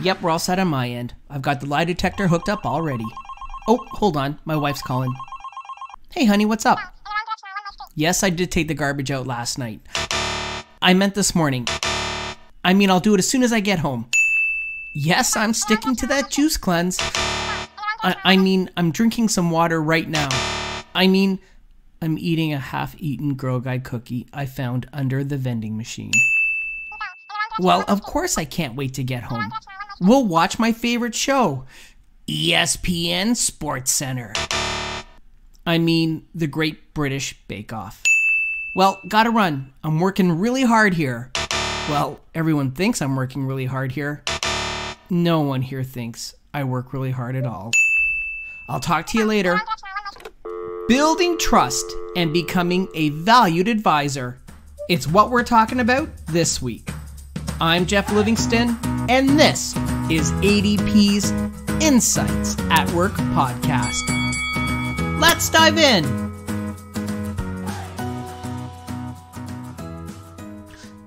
Yep, we're all set on my end. I've got the lie detector hooked up already. Oh, hold on. My wife's calling. Hey, honey, what's up? Yes, I did take the garbage out last night. I meant this morning. I mean, I'll do it as soon as I get home. Yes, I'm sticking to that juice cleanse. I mean, I'm drinking some water right now. I mean, I'm eating a half-eaten Girl Guide cookie I found under the vending machine. Well, of course I can't wait to get home. We'll watch my favorite show, ESPN Sports Center. I mean, the Great British Bake Off. Well, gotta run. I'm working really hard here. Well, everyone thinks I'm working really hard here. No one here thinks I work really hard at all. I'll talk to you later. Building trust and becoming a valued advisor. It's what we're talking about this week. I'm Jeff Livingston, and this is ADP's Insights at Work podcast. Let's dive in.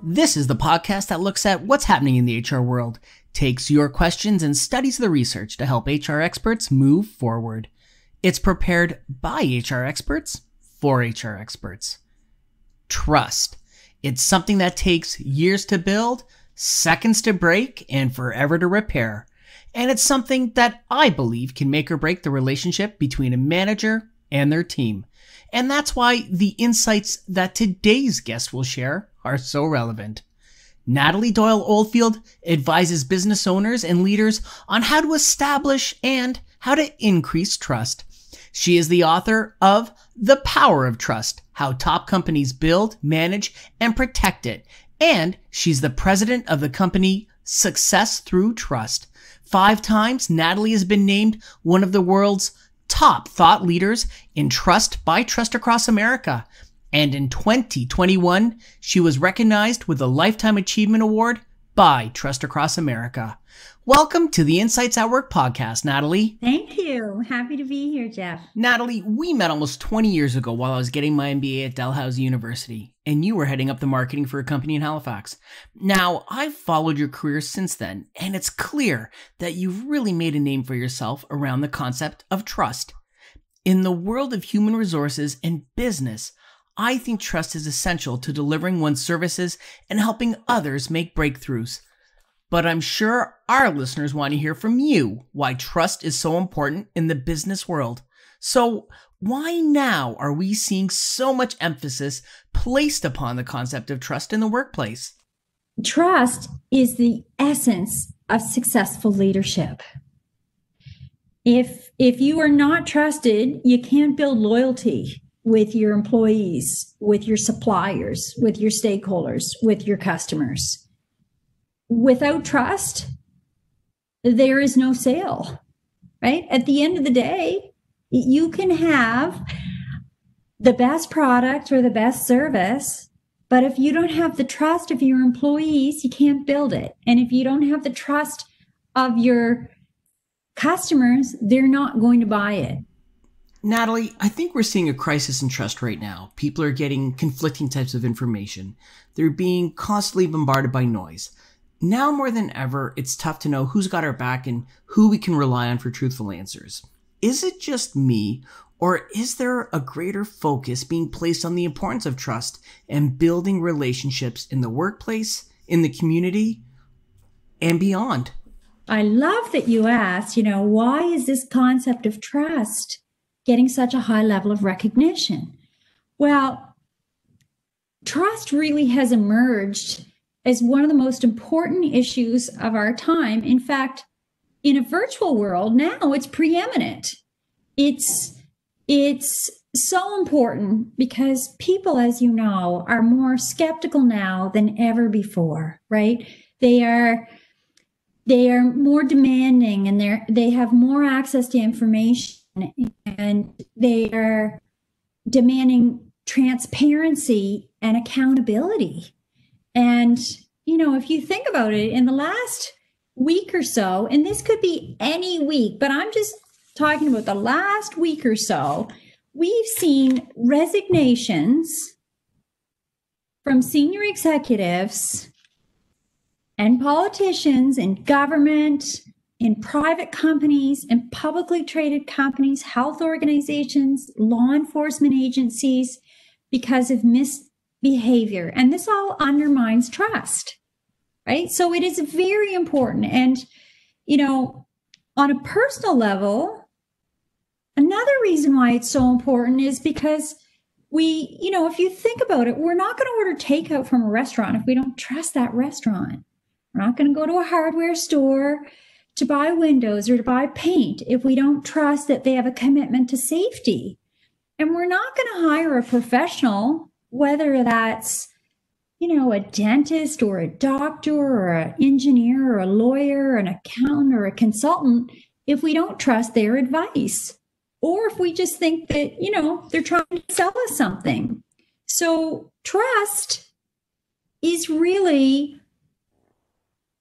This is the podcast that looks at what's happening in the HR world, takes your questions and studies the research to help HR experts move forward. It's prepared by HR experts for HR experts. Trust. It's something that takes years to build, seconds to break, and forever to repair. And it's something that I believe can make or break the relationship between a manager and their team. And that's why the insights that today's guest will share are so relevant. Natalie Doyle Oldfield advises business owners and leaders on how to establish and how to increase trust. She is the author of The Power of Trust, How Top Companies Build, Manage, and Protect It. And she's the president of the company Success Through Trust. 5 times, Natalie has been named one of the world's top thought leaders in trust by Trust Across America. And in 2021, she was recognized with a Lifetime Achievement Award by Trust Across America. Welcome to the Insights at Work podcast, Natalie. Thank you. Happy to be here, Jeff. Natalie, we met almost 20 years ago while I was getting my MBA at Dalhousie University, and you were heading up the marketing for a company in Halifax. Now, I've followed your career since then, and it's clear that you've really made a name for yourself around the concept of trust. In the world of human resources and business, I think trust is essential to delivering one's services and helping others make breakthroughs. But I'm sure our listeners want to hear from you why trust is so important in the business world. So why now are we seeing so much emphasis placed upon the concept of trust in the workplace? Trust is the essence of successful leadership. If you are not trusted, you can't build loyalty with your employees, with your suppliers, with your stakeholders, with your customers. Without trust, there is no sale, right? At the end of the day, you can have the best product or the best service, but if you don't have the trust of your employees, you can't build it. And if you don't have the trust of your customers, they're not going to buy it. Natalie, I think we're seeing a crisis in trust right now. People are getting conflicting types of information. They're being constantly bombarded by noise. Now more than ever, it's tough to know who's got our back and who we can rely on for truthful answers. Is it just me, or is there a greater focus being placed on the importance of trust and building relationships in the workplace, in the community, and beyond? I love that you asked, why is this concept of trust getting such a high level of recognition? Well, trust really has emerged as one of the most important issues of our time. In fact, in a virtual world now, it's preeminent. It's so important because people, as you know, are more skeptical now than ever before, right? They are more demanding, and they have more access to information, and they are demanding transparency and accountability. And, if you think about it, in the last week or so, and this could be any week, but I'm just talking about the last week or so, we've seen resignations from senior executives and politicians in government, in private companies, in publicly traded companies, health organizations, law enforcement agencies, because of misbehavior. And this all undermines trust, right? So it is very important. And, on a personal level, another reason why it's so important is because if you think about it, we're not going to order takeout from a restaurant if we don't trust that restaurant. We're not going to go to a hardware store to buy windows or to buy paint if we don't trust that they have a commitment to safety. And we're not going to hire a professional, whether that's, a dentist or a doctor or an engineer or a lawyer or an accountant or a consultant, if we don't trust their advice. Or if we just think that, they're trying to sell us something. So trust is really,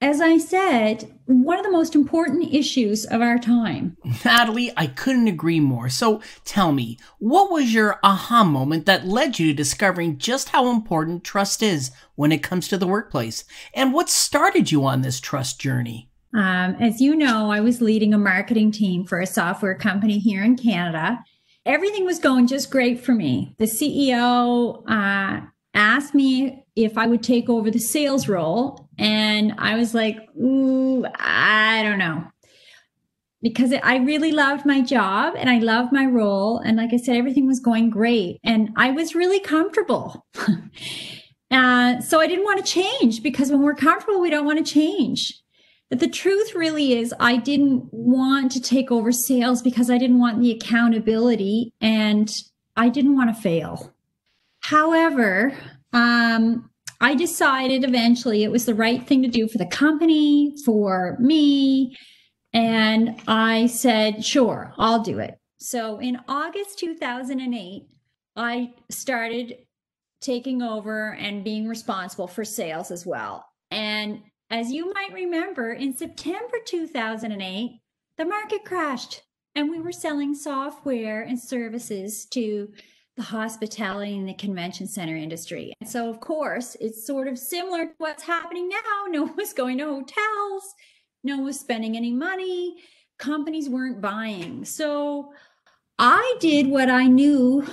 as I said, one of the most important issues of our time. Natalie, I couldn't agree more. So tell me, what was your aha moment that led you to discovering just how important trust is when it comes to the workplace? And what started you on this trust journey? As you know, I was leading a marketing team for a software company here in Canada. Everything was going just great for me. The CEO asked me if I would take over the sales role. And I was like, ooh, I don't know. Because I really loved my job and I loved my role. And like I said, everything was going great. And I was really comfortable. So I didn't want to change, because when we're comfortable, we don't want to change. But the truth really is I didn't want to take over sales because I didn't want the accountability and I didn't want to fail. However, I decided eventually it was the right thing to do for the company, for me. And I said, sure, I'll do it. So in August 2008, I started taking over and being responsible for sales as well. And as you might remember, in September 2008, the market crashed and we were selling software and services to the hospitality and the convention center industry. And so, of course, it's sort of similar to what's happening now. No one was going to hotels. No one was spending any money. Companies weren't buying. So I did what I knew.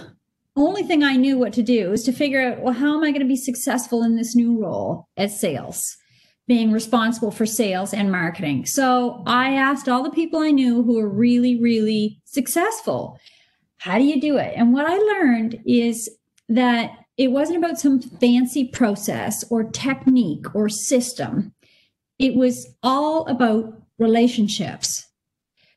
Only thing I knew what to do is to figure out, well, how am I going to be successful in this new role as sales, being responsible for sales and marketing? So I asked all the people I knew who were really, really successful, how do you do it? And what I learned is that it wasn't about some fancy process or technique or system. It was all about relationships.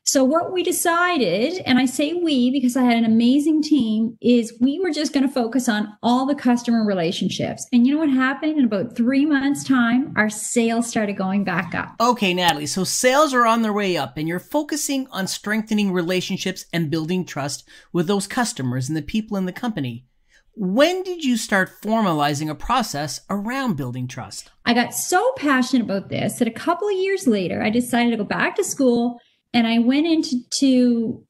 So what we decided, and I say we because I had an amazing team, is we were just going to focus on all the customer relationships. And you know what happened? In about 3 months' time, our sales started going back up. Okay, Natalie, so sales are on their way up and you're focusing on strengthening relationships and building trust with those customers and the people in the company. When did you start formalizing a process around building trust? I got so passionate about this that a couple of years later, I decided to go back to school. And I went into to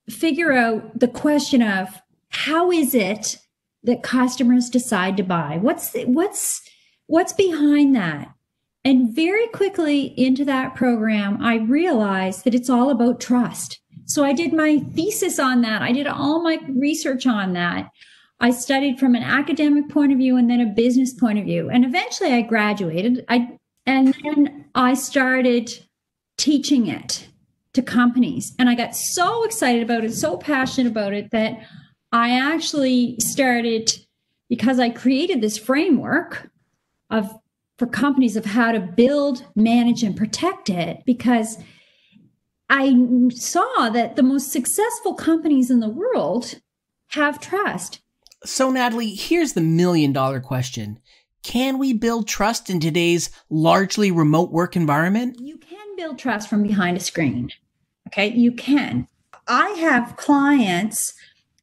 figure out the question of how is it that customers decide to buy? What's behind that? And very quickly into that program, I realized that it's all about trust. So I did my thesis on that. I did all my research on that. I studied from an academic point of view and then a business point of view. And eventually I graduated. And then I started teaching it to companies. And I got so excited about it, so passionate about it, that I actually started, because I created this framework for companies of how to build, manage, and protect it, because I saw that the most successful companies in the world have trust. So Natalie, here's the $1 million question. Can we build trust in today's largely remote work environment? You can build trust from behind a screen. Okay, you can. I have clients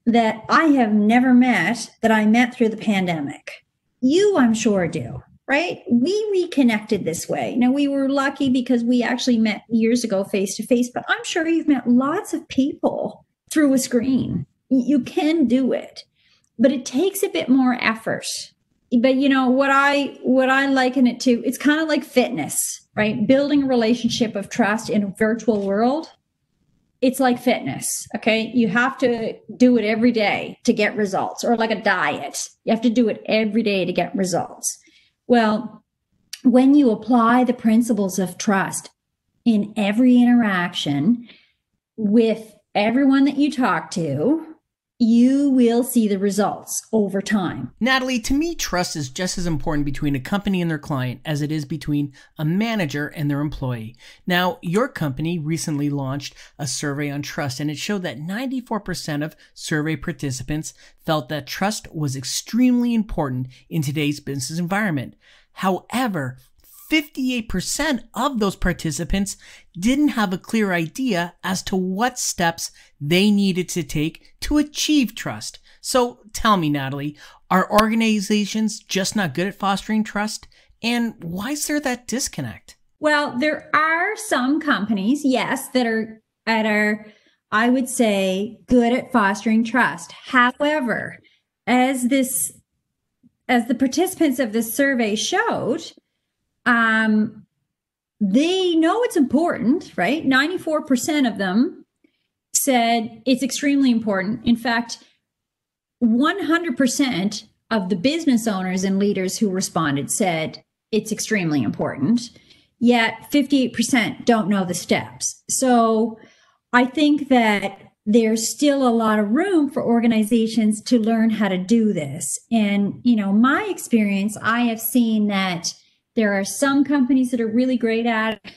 that I have never met that I met through the pandemic. You, I'm sure, do, right? We reconnected this way. Now, we were lucky because we actually met years ago face to face, but I'm sure you've met lots of people through a screen. You can do it, but it takes a bit more effort. but what I liken it to, it's kind of like fitness, right? Building a relationship of trust in a virtual world. It's like fitness. Okay. You have to do it every day to get results, or like a diet. You have to do it every day to get results. Well, when you apply the principles of trust in every interaction with everyone that you talk to, you will see the results over time. Natalie, to me, trust is just as important between a company and their client as it is between a manager and their employee. Now, your company recently launched a survey on trust, and it showed that 94% of survey participants felt that trust was extremely important in today's business environment. However, 58% of those participants didn't have a clear idea as to what steps they needed to take to achieve trust. So tell me, Natalie, are organizations just not good at fostering trust? And why is there that disconnect? Well, there are some companies, yes, that are, I would say, good at fostering trust. However, as the participants of this survey showed, they know it's important, right? 94% of them said it's extremely important. In fact, 100% of the business owners and leaders who responded said it's extremely important, yet 58% don't know the steps. So I think that there's still a lot of room for organizations to learn how to do this. And, my experience, I have seen that there are some companies that are really great at it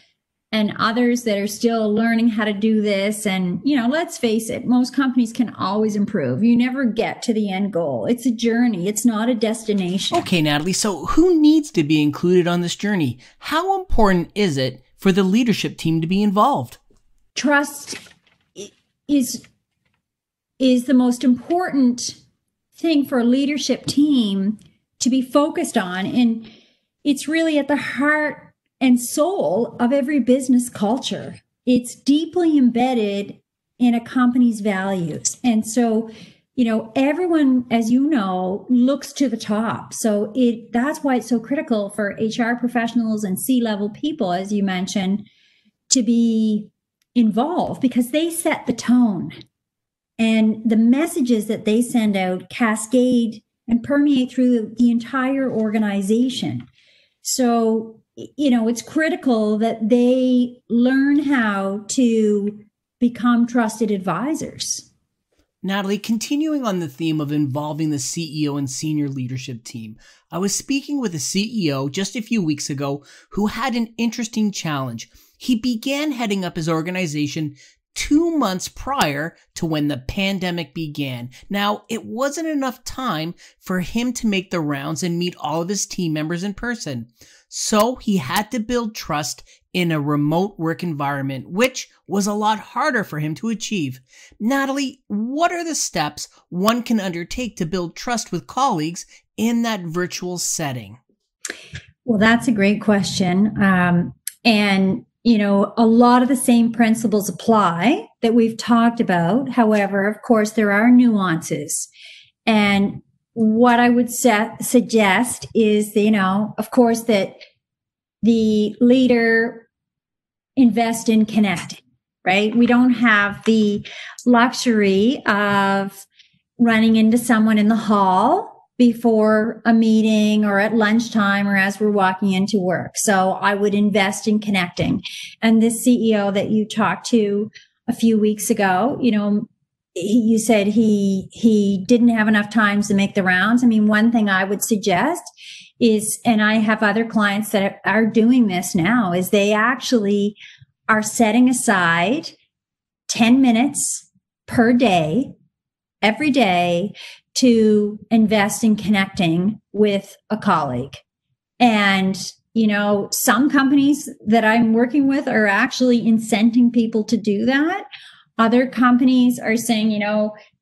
and others that are still learning how to do this. And, let's face it, most companies can always improve. You never get to the end goal. It's a journey. It's not a destination. Okay, Natalie, so who needs to be included on this journey? How important is it for the leadership team to be involved? Trust is the most important thing for a leadership team to be focused on. And it's really at the heart and soul of every business culture. It's deeply embedded in a company's values. And so, everyone, as you know, looks to the top. So that's why it's so critical for HR professionals and C-level people, as you mentioned, to be involved, because they set the tone. And the messages that they send out cascade and permeate through the entire organization. So, it's critical that they learn how to become trusted advisors. Natalie, continuing on the theme of involving the CEO and senior leadership team, I was speaking with a CEO just a few weeks ago who had an interesting challenge. He began heading up his organization 2 months prior to when the pandemic began. Now, it wasn't enough time for him to make the rounds and meet all of his team members in person. So he had to build trust in a remote work environment, which was a lot harder for him to achieve. Natalie, what are the steps one can undertake to build trust with colleagues in that virtual setting? Well, that's a great question. And a lot of the same principles apply that we've talked about. However, of course, there are nuances. And what I would suggest is, of course, that the leader invest in connecting, right? We don't have the luxury of running into someone in the hall before a meeting or at lunchtime or as we're walking into work. So I would invest in connecting. And this CEO that you talked to a few weeks ago, you said he didn't have enough time to make the rounds. I mean, one thing I would suggest is, and I have other clients that are doing this now, is they actually are setting aside 10 minutes per day, every day, to invest in connecting with a colleague. And, some companies that I'm working with are actually incenting people to do that. Other companies are saying,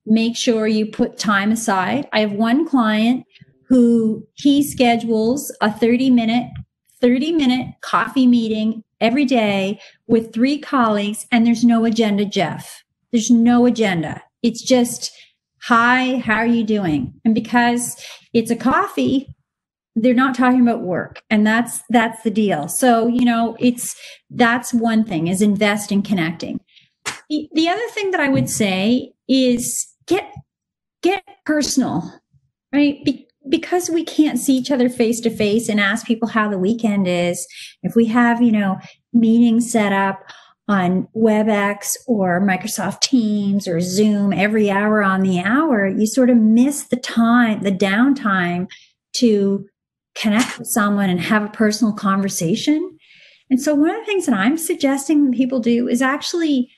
make sure you put time aside. I have one client who he schedules a 30-minute coffee meeting every day with 3 colleagues, and there's no agenda, Jeff. There's no agenda. It's just, hi, how are you doing? And because it's a coffee, they're not talking about work, and that's the deal. So, that's one thing, is invest in connecting. The other thing that I would say is get personal, right? Because we can't see each other face to face and ask people how the weekend is. If we have, meetings set up on WebEx or Microsoft Teams or Zoom every hour on the hour, you sort of miss the downtime to connect with someone and have a personal conversation. And so one of the things that I'm suggesting people do is actually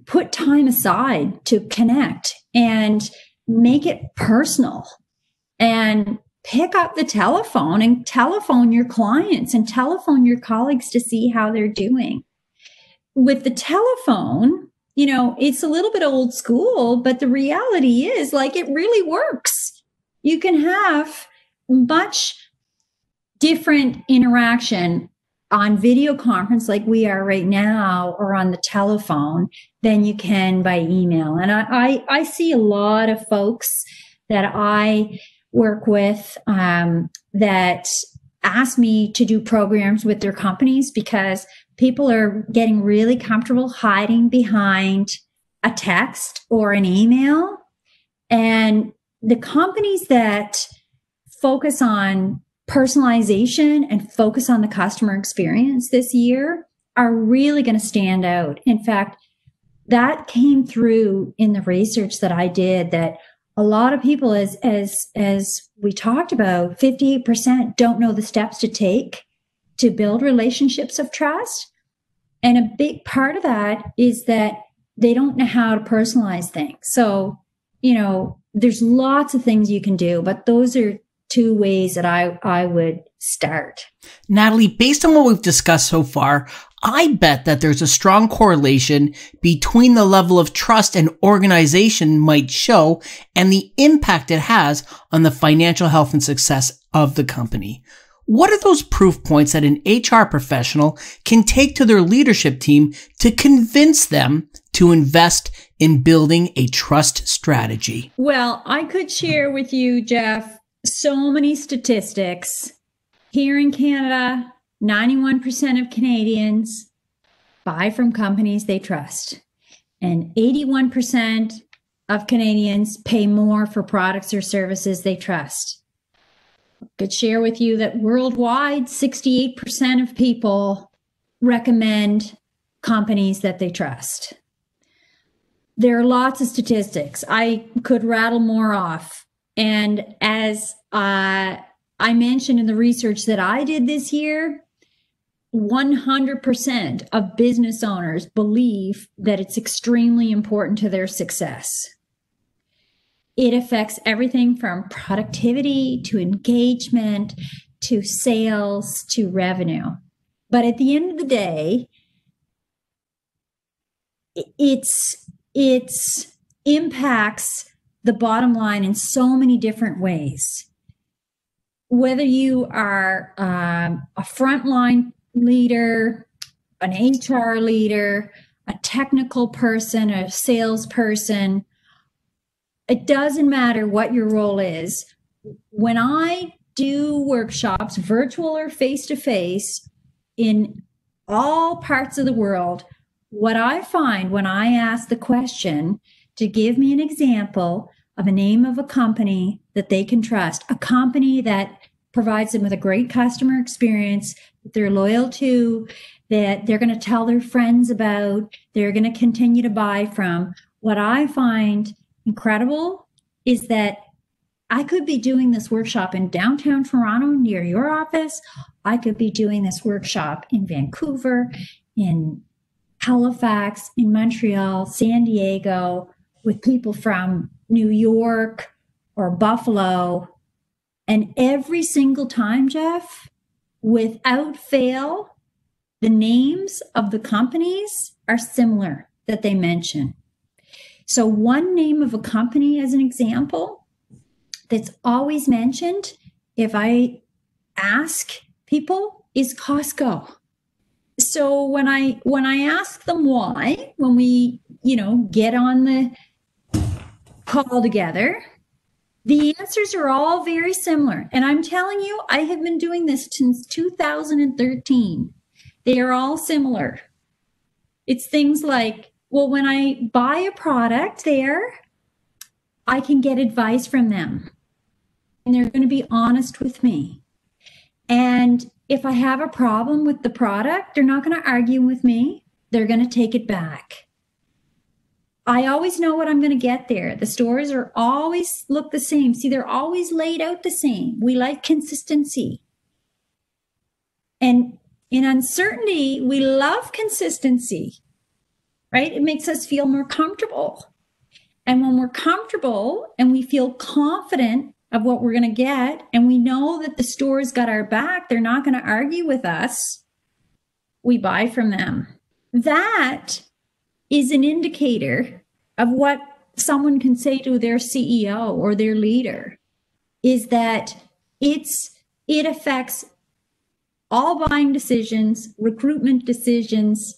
put time aside to connect and make it personal, and pick up the telephone and telephone your clients and telephone your colleagues to see how they're doing. With the telephone, it's a little bit old school, but the reality is, it really works. You can have much different interaction on video conference like we are right now, or on the telephone, than you can by email. And I see a lot of folks that I work with that ask me to do programs with their companies because people are getting really comfortable hiding behind a text or an email. And the companies that focus on personalization and focus on the customer experience this year are really going to stand out. In fact, that came through in the research that I did, that a lot of people, as we talked about, 58% don't know the steps to take to build relationships of trust. And a big part of that is that they don't know how to personalize things. So, there's lots of things you can do, but those are two ways that I would start. Natalie, based on what we've discussed so far, I bet that there's a strong correlation between the level of trust an organization might show and the impact it has on the financial health and success of the company. What are those proof points that an HR professional can take to their leadership team to convince them to invest in building a trust strategy? Well, I could share with you, Jeff, so many statistics. Here in Canada, 91% of Canadians buy from companies they trust, and 81% of Canadians pay more for products or services they trust. I could share with you that worldwide, 68% of people recommend companies that they trust. There are lots of statistics. I could rattle more off. And as I mentioned in the research that I did this year, 100% of business owners believe that it's extremely important to their success. It affects everything from productivity to engagement to sales to revenue. But at the end of the day, it impacts the bottom line in so many different ways. Whether you are a frontline leader, an HR leader, a technical person, a salesperson, it doesn't matter what your role is. When I do workshops, virtual or face-to-face, in all parts of the world, what I find when I ask the question to give me an example of a name of a company that they can trust, a company that provides them with a great customer experience, that they're loyal to, that they're going to tell their friends about, they're going to continue to buy from. What I find incredible is that I could be doing this workshop in downtown Toronto near your office. I could be doing this workshop in Vancouver, in Halifax, in Montreal, San Diego, with people from New York or Buffalo. And every single time, Jeff, without fail, the names of the companies are similar that they mention. So one name of a company, as an example, that's always mentioned if I ask people is Costco. So when I ask them why, when we, get on the call together, The answers are all very similar. And I'm telling you, I have been doing this since 2013. They are all similar. It's things like, well, when I buy a product there, I can get advice from them. And they're going to be honest with me. And if I have a problem with the product, they're not going to argue with me. They're going to take it back. I always know what I'm going to get there. The stores are always look the same. See, they're always laid out the same. We like consistency. And in uncertainty, we love consistency, right? It makes us feel more comfortable. And when we're comfortable and we feel confident of what we're going to get, and we know that the store's got our back, they're not going to argue with us, we buy from them. That is an indicator of what someone can say to their CEO or their leader, is that it affects all buying decisions, recruitment decisions,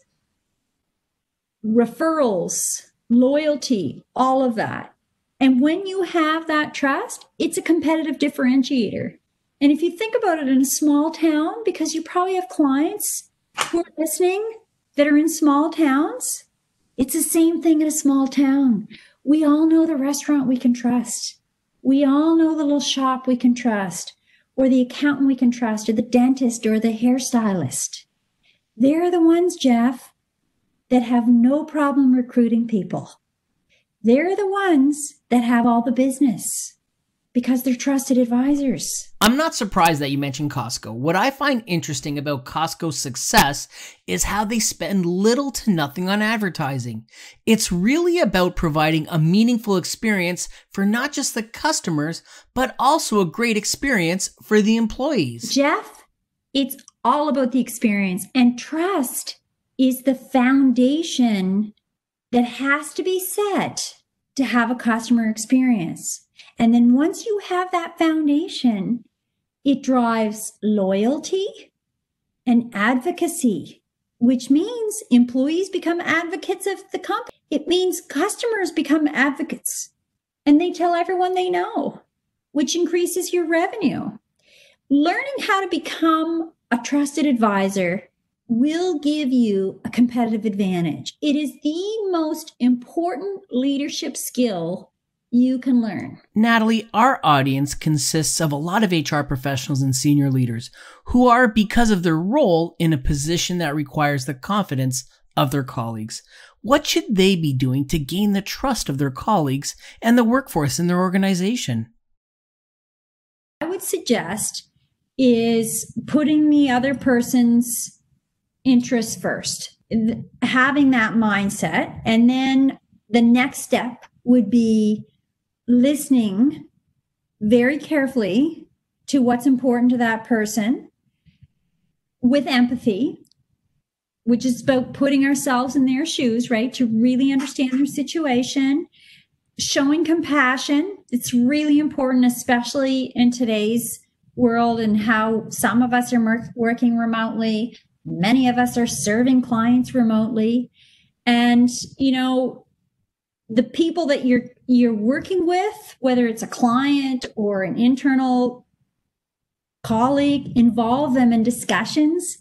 referrals, loyalty, all of that. And when you have that trust, it's a competitive differentiator. And if you think about it in a small town, because you probably have clients who are listening that are in small towns, it's the same thing in a small town. We all know the restaurant we can trust. We all know the little shop we can trust, or the accountant we can trust, or the dentist, or the hairstylist. They're the ones, Jeff, that have no problem recruiting people. They're the ones that have all the business because they're trusted advisors. I'm not surprised that you mentioned Costco. What I find interesting about Costco's success is how they spend little to nothing on advertising. It's really about providing a meaningful experience for not just the customers, but also a great experience for the employees. Jeff, it's all about the experience, and trust is the foundation that has to be set to have a customer experience. And then once you have that foundation, it drives loyalty and advocacy, which means employees become advocates of the company. It means customers become advocates and they tell everyone they know, which increases your revenue. Learning how to become a trusted advisor will give you a competitive advantage. It is the most important leadership skill you can learn. Natalie, our audience consists of a lot of HR professionals and senior leaders who are, because of their role, in a position that requires the confidence of their colleagues. What should they be doing to gain the trust of their colleagues and the workforce in their organization? I would suggest is putting the other person's interests first, having that mindset. And then the next step would be listening very carefully to what's important to that person with empathy, which is about putting ourselves in their shoes, right? To really understand their situation, showing compassion. It's really important, especially in today's world and how some of us are working remotely. Many of us are serving clients remotely. And, you know, the people that you're working with, whether it's a client or an internal colleague, involve them in discussions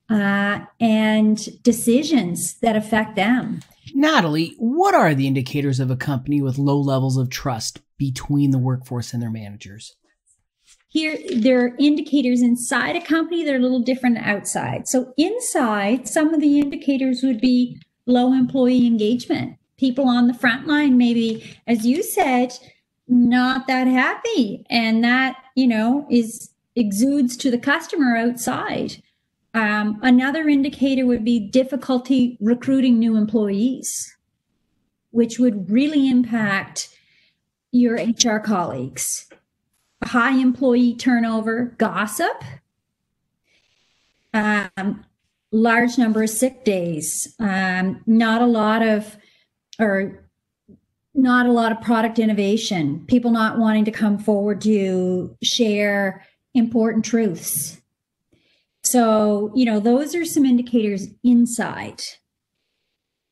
and decisions that affect them. Natalie, what are the indicators of a company with low levels of trust between the workforce and their managers? Here, there are indicators inside a company that are a little different than outside. So inside, some of the indicators would be low employee engagement. People on the front line, maybe, as you said, not that happy. And that, you know, exudes to the customer outside. Another indicator would be difficulty recruiting new employees, which would really impact your HR colleagues. High employee turnover, gossip, large number of sick days, not a lot of product innovation, people not wanting to come forward to share important truths. So, you know, those are some indicators inside.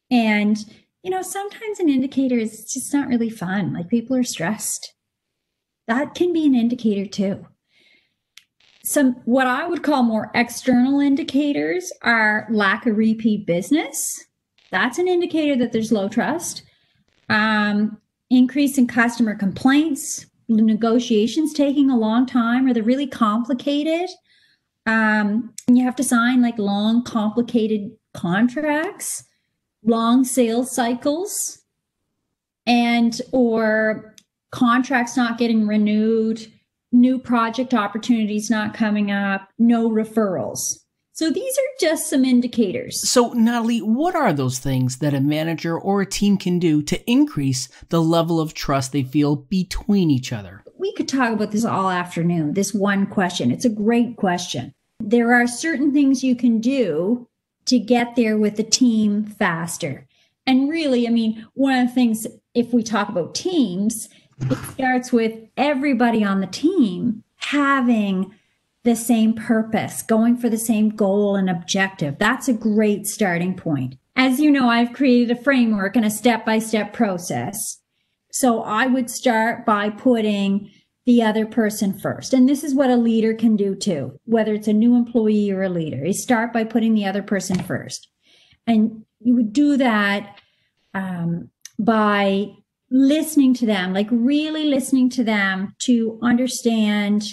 And, you know, sometimes an indicator is just not really fun. Like, people are stressed. That can be an indicator too. Some what I would call more external indicators are lack of repeat business. That's an indicator that there's low trust. Increase in customer complaints, negotiations taking a long time, or they're really complicated. And you have to sign like long, complicated contracts, long sales cycles, and or contracts not getting renewed, new project opportunities not coming up, no referrals. So these are just some indicators. So, Natalie, what are those things that a manager or a team can do to increase the level of trust they feel between each other? We could talk about this all afternoon, this one question. It's a great question. There are certain things you can do to get there with the team faster. And really, I mean, one of the things, if we talk about teams, it starts with everybody on the team having the same purpose, going for the same goal and objective. That's a great starting point. As you know, I've created a framework and a step-by-step process. So I would start by putting the other person first. And this is what a leader can do too, whether it's a new employee or a leader. You start by putting the other person first. And you would do that by listening to them, like really listening to them to understand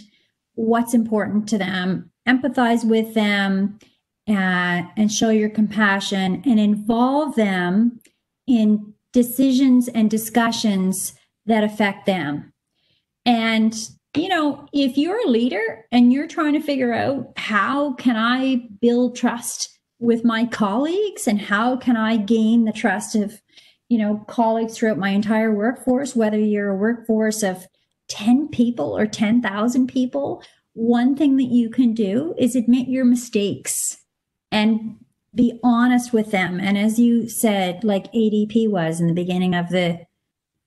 what's important to them, empathize with them, and show your compassion and involve them in decisions and discussions that affect them. And, you know, if you're a leader and you're trying to figure out how can I build trust with my colleagues and how can I gain the trust of, you know, colleagues throughout my entire workforce, whether you're a workforce of 10 people or 10,000 people, one thing that you can do is admit your mistakes and be honest with them. And as you said, like ADP was in the beginning of the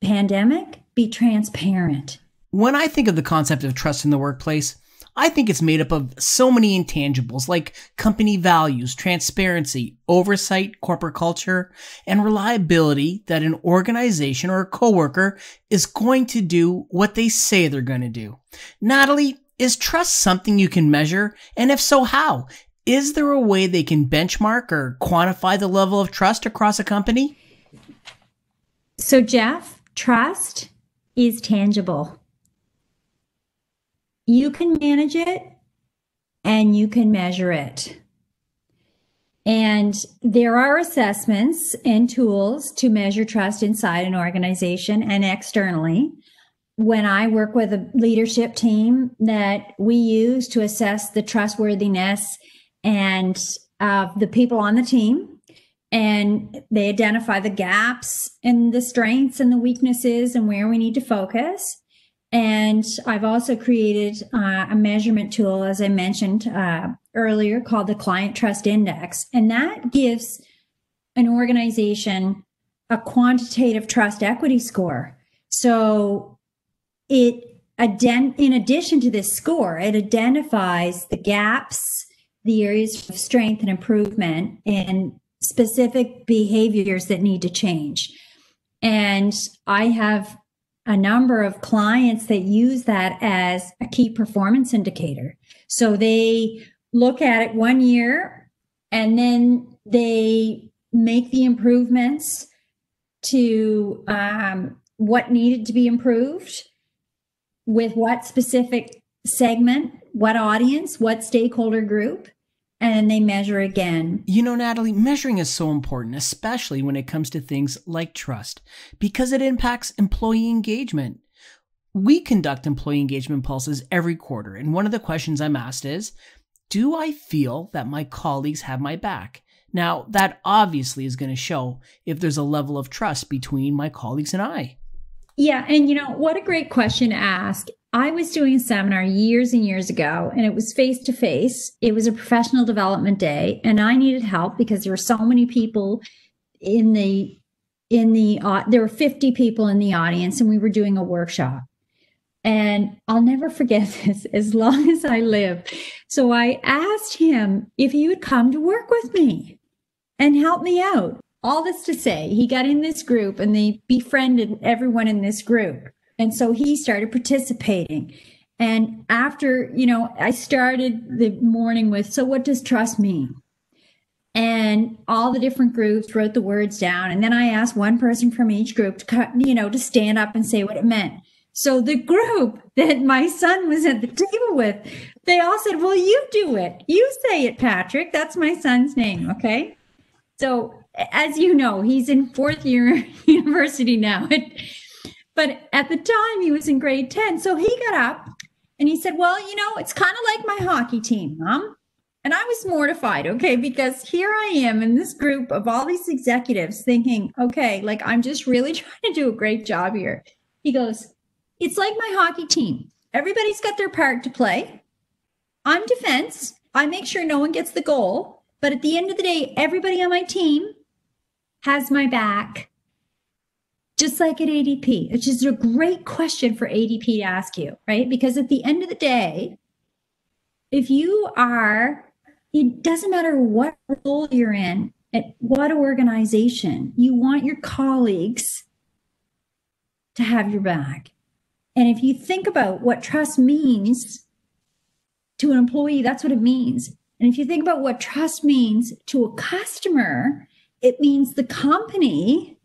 pandemic, be transparent. When I think of the concept of trust in the workplace, I think it's made up of so many intangibles like company values, transparency, oversight, corporate culture, and reliability that an organization or a coworker is going to do what they say they're going to do. Natalie, is trust something you can measure? And if so, how? Is there a way they can benchmark or quantify the level of trust across a company? So, Jeff, trust is tangible. You can manage it and you can measure it. And there are assessments and tools to measure trust inside an organization and externally. When I work with a leadership team that we use to assess the trustworthiness and the people on the team, and they identify the gaps and the strengths and the weaknesses and where we need to focus. And I've also created a measurement tool, as I mentioned earlier, called the Client Trust Index. And that gives an organization a quantitative trust equity score. So in addition to this score, it identifies the gaps, the areas of strength and improvement, and specific behaviors that need to change. And I have a number of clients that use that as a key performance indicator. So they look at it 1 year and then they make the improvements to what needed to be improved with what specific segment, what audience, what stakeholder group, and they measure again. You know, Natalie, measuring is so important, especially when it comes to things like trust, because it impacts employee engagement. We conduct employee engagement pulses every quarter, and one of the questions I'm asked is, do I feel that my colleagues have my back? Now, that obviously is going to show if there's a level of trust between my colleagues and I. Yeah, and you know, what a great question to ask. I was doing a seminar years and years ago, and it was face-to-face. It was a professional development day, and I needed help because there were so many people there were 50 people in the audience, and we were doing a workshop. And I'll never forget this as long as I live. So I asked him if he would come to work with me and help me out. All this to say, he got in this group and they befriended everyone in this group. And so he started participating. And after, I started the morning with, so what does trust mean? And all the different groups wrote the words down. And then I asked one person from each group to stand up and say what it meant. So the group that my son was at the table with, they all said, well, you do it. You say it, Patrick. That's my son's name. Okay. So as you know, he's in fourth year university now. But at the time he was in grade 10. So he got up and he said, well, it's kind of like my hockey team, Mom. And I was mortified, okay, because here I am in this group of all these executives thinking, okay, like I'm just really trying to do a great job here. He goes, it's like my hockey team. Everybody's got their part to play. I'm defense. I make sure no one gets the goal. But at the end of the day, everybody on my team has my back, just like at ADP, which is a great question for ADP to ask you, right? Because at the end of the day, if you are, it doesn't matter what role you're in, at what organization, you want your colleagues to have your back. And if you think about what trust means to an employee, that's what it means. And if you think about what trust means to a customer, it means the company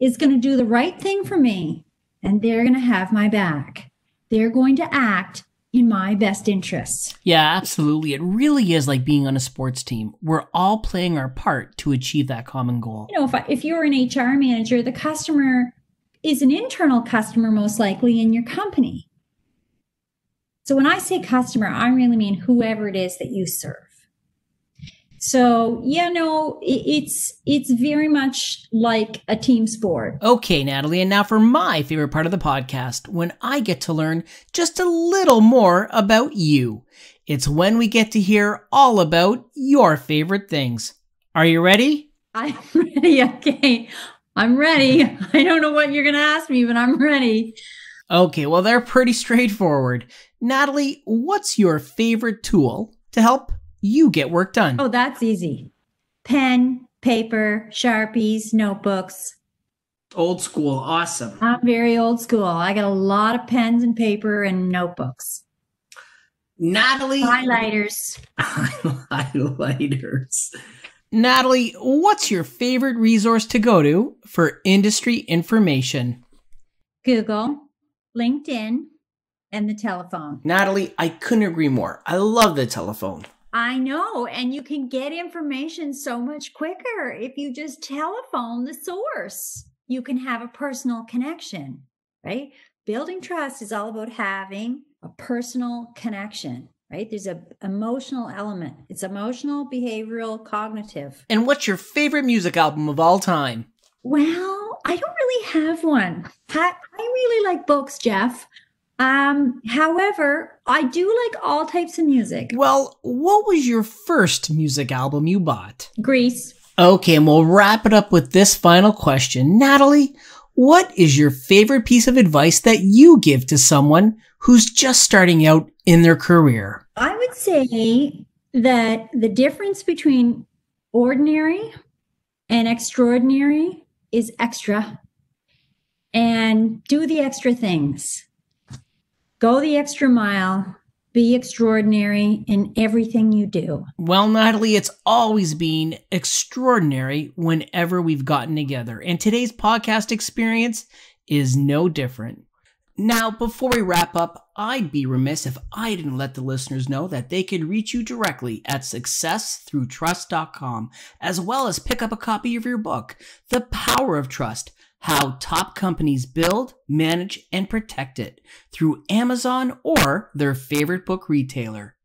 is going to do the right thing for me and they're going to have my back. They're going to act in my best interests. Yeah, absolutely. It really is like being on a sports team. We're all playing our part to achieve that common goal. If you're an HR manager, the customer is an internal customer most likely in your company. So when I say customer, I really mean whoever it is that you serve. So, it's very much like a team sport. Okay, Natalie, and now for my favorite part of the podcast, when I get to learn just a little more about you. It's when we get to hear all about your favorite things. Are you ready? I'm ready, okay. I'm ready. I don't know what you're going to ask me, but I'm ready. Okay, well, they're pretty straightforward. Natalie, what's your favorite tool to help you get work done? Oh, that's easy. Pen, paper, Sharpies, notebooks. Old school. Awesome. I'm very old school. I got a lot of pens and paper and notebooks. Natalie. Highlighters. Highlighters. Natalie, what's your favorite resource to go to for industry information? Google, LinkedIn, and the telephone. Natalie, I couldn't agree more. I love the telephone. I know, and you can get information so much quicker if you just telephone the source. You can have a personal connection, right? Building trust is all about having a personal connection, right? There's an emotional element. It's emotional, behavioral, cognitive. And what's your favorite music album of all time? Well, I don't really have one. I really like books, Jeff. However, I do like all types of music. Well, what was your first music album you bought? Grease. Okay, and we'll wrap it up with this final question. Natalie, what is your favorite piece of advice that you give to someone who's just starting out in their career? I would say that the difference between ordinary and extraordinary is extra. And do the extra things. Go the extra mile. Be extraordinary in everything you do. Well, Natalie, it's always been extraordinary whenever we've gotten together, and today's podcast experience is no different. Now, before we wrap up, I'd be remiss if I didn't let the listeners know that they could reach you directly at successthroughtrust.com, as well as pick up a copy of your book, The Power of Trust: How Top Companies Build, Manage, and Protect It, through Amazon or their favorite book retailer.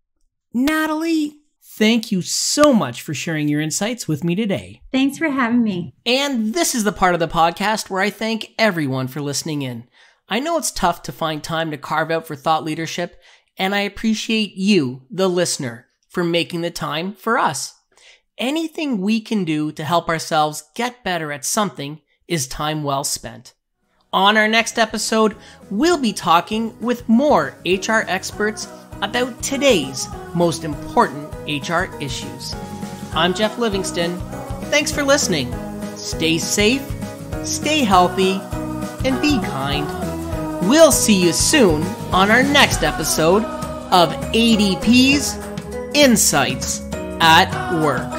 Natalie, thank you so much for sharing your insights with me today. Thanks for having me. And this is the part of the podcast where I thank everyone for listening in. I know it's tough to find time to carve out for thought leadership, and I appreciate you, the listener, for making the time for us. Anything we can do to help ourselves get better at something is time well spent. On our next episode, we'll be talking with more HR experts about today's most important HR issues. I'm Jeff Livingston. Thanks for listening. Stay safe, stay healthy, and be kind. We'll see you soon on our next episode of ADP's Insights at Work.